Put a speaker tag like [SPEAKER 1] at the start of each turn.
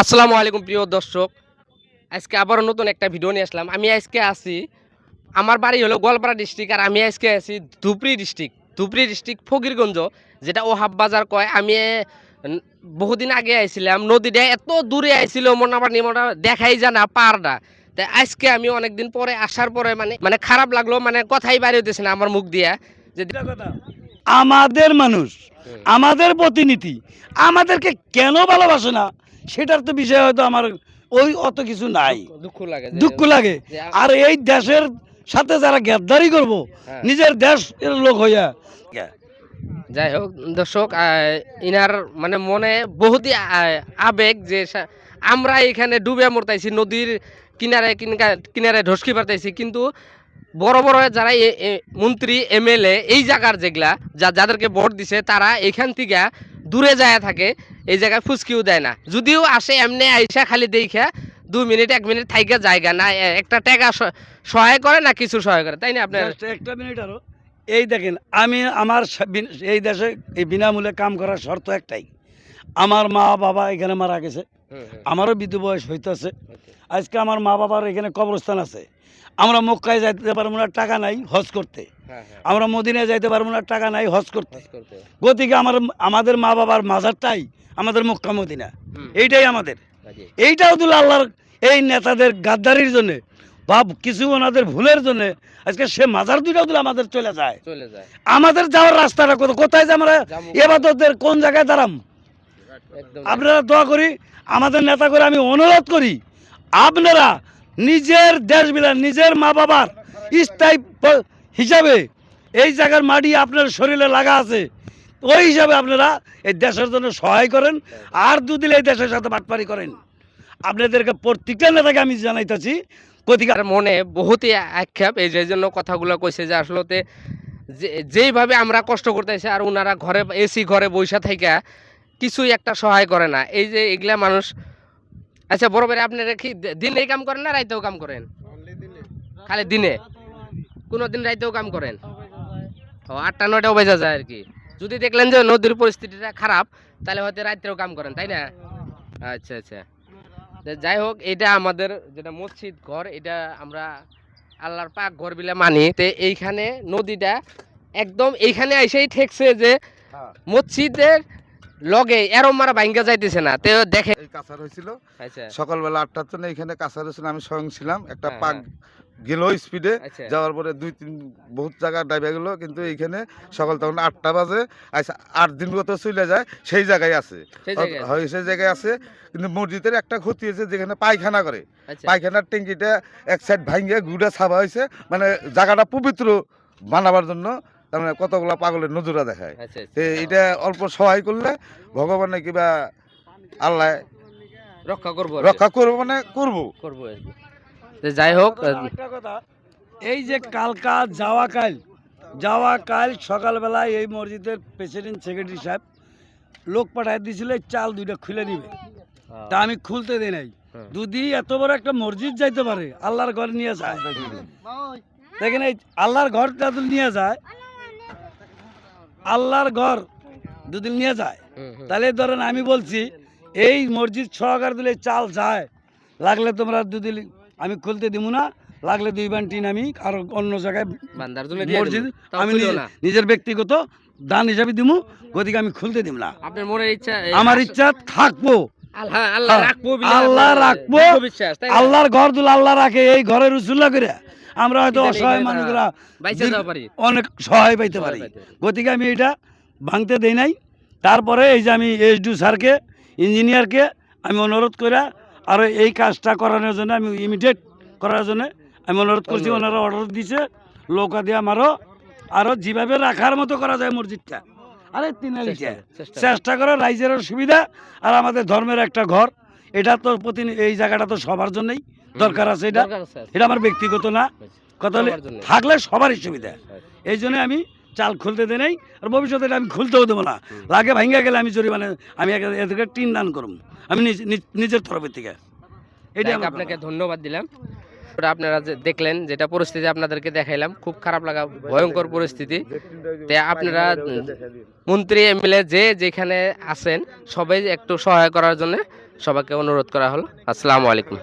[SPEAKER 1] আসসালামু আলাইকুম প্রিয় দর্শক, আজকে আবারও নতুন একটা ভিডিও নিয়ে আসলাম। আমি আজকে আছি, আমার বাড়ি হলো গোয়ালপাড়া ডিস্ট্রিক্ট, আর আমি আজকে আছি ধুপরি ডিস্ট্রিক্ট ফকিরগঞ্জ, যেটা ওহাব বাজার কয়। আমি বহুদিন আগে আইছিলাম, নদীটা এত দূরে আইছিল মোটামুটি দেখাই যায় না পারটা। তাই আজকে আমি অনেকদিন পরে আসার পরে মানে মানে খারাপ লাগলো, মানে কথাই বাইরে হইতেছে না আমার মুখ দিয়া যে
[SPEAKER 2] এটা কথা। আমাদের মানুষ, আমাদের প্রতিনিধি আমাদেরকে কেন ভালোবাসে না সেটার তো বিষয় হয়তো আমার ওই অত কিছু নাই।
[SPEAKER 1] দুঃখ লাগে
[SPEAKER 2] দুঃখ লাগে। আর এই দেশের সাথে যারা গ্যাদ্দারি করব
[SPEAKER 1] হ্যাঁ।
[SPEAKER 2] নিজের দেশ এর লোক হইয়া
[SPEAKER 1] যাই হোক দর্শক, ইনার মানে মনে বহুতই আবেগ যে আমরা এখানে ডুবে মরতাইছি, নদীর কিনারে কিনারে ঢসকি পারতাইছি, কিন্তু বড় বড় যারা মন্ত্রী এমএলএ এই জায়গার যেগুলা যাদেরকে ভোট দিছে তারা এখান থেকে দূরে যায় থাকে, এই জায়গায় ফুসকিও দেয় না। যদিও আসে এমনি আইসা খালি দেখা 2 মিনিট 1 মিনিট থাইকা জায়গা না, একটা টাকা সহায় করে না কিছু সহায় করে, তাই না? আপনার
[SPEAKER 2] একটা মিনিট আরো এই দেখেন, আমি আমার এই দেশে এই বিনামূল্যে কাম করার শর্ত একটাই, আমার মা বাবা এখানে মারা গেছে, আমারও বৃদ্ধ বয়স হইতেছে। আজকে আমার মা বাবার এখানে কবরস্থান আছে, আমরা মক্কায় যাইতে পারবো না, টাকা নাই হজ করতে। আমরা মদিনায় যাইতে পারবো না, টাকা নাই হজ করতে। গতিকে আমাদের মা বাবার মাজারটাই আমাদের মক্কা মদিনা, এইটাই আমাদের। এইটাও দিল আল্লাহর এই নেতাদের গাদ্দারির জন্য বা কিছু ওনাদের ভুলের জন্য আজকে সে মাজার দুইটাও দিল আমাদের চলে যায়। আমাদের যাওয়ার রাস্তাটা কোথায় যে আমরা এবাদতের কোন জায়গায় দাঁড়াম? আপনারা দোয়া করি, আমাদের নেতা করে আমি অনুরোধ করি, আপনারা নিজের দেশ বিলান নিজের মা বাবার স্থায়ী হিসাবে এই জায়গার মাটি আপনার শরীরে লাগা আছে, ওই হিসাবে আপনারা এই দেশের জন্য সহায় করেন। আর দুদিন এই দেশের সাথে বাটপারি করেন। আপনাদেরকে প্রত্যেকটা নেতাকে আমি জানাইতেছি,
[SPEAKER 1] কতিকার মনে বহুতই আক্ষেপ, এই যে জন্য কথাগুলো কইছে যে আসলে যেইভাবে আমরা কষ্ট করতেছি আর ওনারা ঘরে এসি ঘরে বৈশা থাইকা কিছুই একটা সহায় করে না। এই যে এগুলা মানুষ। আচ্ছা বড় ভাই, আপনারা কি দিনে কাম করেন না রাইতেও কাম করেন? খালি দিনে, কোনোদিন রাইতেও কাম করেন? ও 8টা 9টাও বেজা যায় আর কি। যদি দেখলেন যে নদীর পরিস্থিতিটা খারাপ, তাহলে হয়তো রাত্রেও কাম করেন, তাই না? আচ্ছা আচ্ছা। যাই হোক, এটা আমাদের যেটা মসজিদ ঘর, এটা আমরা আল্লাহর পাক ঘর বিলে মানি। তো এইখানে নদীটা একদম এইখানে এসেই ঠেকছে যে মসজিদের লগে এরম মারা ভাঙ্গা যাইতেছে না। তো দেখে
[SPEAKER 3] এই কাছার হয়েছিল
[SPEAKER 1] আচ্ছা
[SPEAKER 3] সকালবেলা 8টার জন্য এখানে কাছার হয়েছিল, আমি স্বয়ং ছিলাম। একটা
[SPEAKER 1] হ্যাঁ,
[SPEAKER 3] পাক গেল স্পিডে,
[SPEAKER 1] আচ্ছা
[SPEAKER 3] যাওয়ার পরে 2-3 বহুত জায়গা ডাইবে গেল, কিন্তু এইখানে সকাল তখন 8টা বাজে। আচ্ছা 8 দিন কত চলে যায় সেই জায়গায় আছে,
[SPEAKER 1] সেই জায়গায় আছে।
[SPEAKER 3] হয় সেই জায়গায় আছে। কিন্তু মসজিদের একটা ক্ষতি হয়েছে, যেখানে পায়খানা করে,
[SPEAKER 1] আচ্ছা
[SPEAKER 3] পায়খানার ট্যাঙ্কিটা এক সাইড ভাঙে গুড়া ছাপা হয়েছে, মানে জায়গাটা পবিত্র বানাবার জন্য। তার মানে কতগুলা পাগলের নজরা দেখায়।
[SPEAKER 1] আচ্ছা
[SPEAKER 3] তো এটা অল্প সহায় করলে ভগবানে কিবা আল্লাহ
[SPEAKER 1] রক্ষা করবো
[SPEAKER 3] রক্ষা করবো, মানে করবো।
[SPEAKER 1] করবো আর কি। তো যাই হোক,
[SPEAKER 2] একটা কথা, এই যে কালকা যাওয়া কাল সকালবেলায় এই মসজিদের প্রেসিডেন্ট সেক্রেটারি সাহেব লোক পাঠায় দিয়েছিল এই চাল দুইটা খুলে নিবে, তা আমি খুলতে দিই নাই। যদি এত বড় একটা মসজিদ যাইতে পারে, আল্লাহর ঘর নিয়ে যায়, দেখেন এই আল্লাহর ঘরটা যদি নিয়ে যায়, আল্লাহর ঘর যদি নিয়ে যায়, তাহলে ধরেন আমি বলছি এই মসজিদ সহকার দিলে চাল যায়, লাগলে তোমরা দুদিন আমি খুলতে দিব না, লাগলে 2 বান টিন আমি আর অন্য জায়গায়
[SPEAKER 1] বান্দার জন্য দিয়ে
[SPEAKER 2] মসজিদ
[SPEAKER 1] দেবো, তাও
[SPEAKER 2] আমি
[SPEAKER 1] খুলিও না।
[SPEAKER 2] নিজের ব্যক্তিগত দান হিসাবে দিব, গতিকে আমি খুলতে দিব না।
[SPEAKER 1] আপনার মনের ইচ্ছা,
[SPEAKER 2] আমার ইচ্ছা থাকবো,
[SPEAKER 1] আল্লাহ রাখবো,
[SPEAKER 2] আল্লাহ রাখবো,
[SPEAKER 1] বিশ্বাস, তাই না?
[SPEAKER 2] আল্লাহর ঘর দুল আল্লাহ রাখে, এই ঘরের উসুল্লা করে আমরা হয়তো
[SPEAKER 1] এটা
[SPEAKER 2] অসহায়
[SPEAKER 1] নিয়ে
[SPEAKER 2] মানুষরা
[SPEAKER 1] বাইচা যাওয়া পারি।
[SPEAKER 2] অনেক সহায় পাইতে পারি। গতিকে আমি এটা ভাঙতে দেই নাই। তারপরে এই যে আমি এসডিও স্যারকে, ইঞ্জিনিয়ারকে আমি অনুরোধ করে আর এই কাজটা করানোর জন্য, আমি ইমিডিয়েট করার জন্য আমি অনুরোধ করছি। ওনারা অর্ডার দিছে লোকা দিয়ে আরও যেভাবে রাখার মতো করা যায় মসজিদটা, আরে চেষ্টা করে রাইজের সুবিধা আর আমাদের ধর্মের একটা ঘর, এটা তো এই জায়গাটা তো সবার জন্যই দরকার আছে। এটা আমার ব্যক্তিগত না, কথা হলে থাকলে সবারই সুবিধা। এই জন্য আমি চাল খুলতে দেই নাই, আর ভবিষ্যতে এটা আমি খুলতেও দেবো না। লাগে ভাঙ্গা গেলে আমি জরিমানা, আমি এদেরকে টিন দান করব, আমি নিজের তরফের থেকে। এটা
[SPEAKER 1] আপনাকে ধন্যবাদ দিলাম। আপনারা যে দেখলেন, যেটা পরিস্থিতি আপনাদেরকে দেখাইলাম, খুব খারাপ লাগা, ভয়ঙ্কর পরিস্থিতি। আপনারা মন্ত্রী এমএলএ যে যেখানে আছেন সবাই একটু সহায় করার জন্য সবাইকে অনুরোধ করা হলো। আসসালামু আলাইকুম।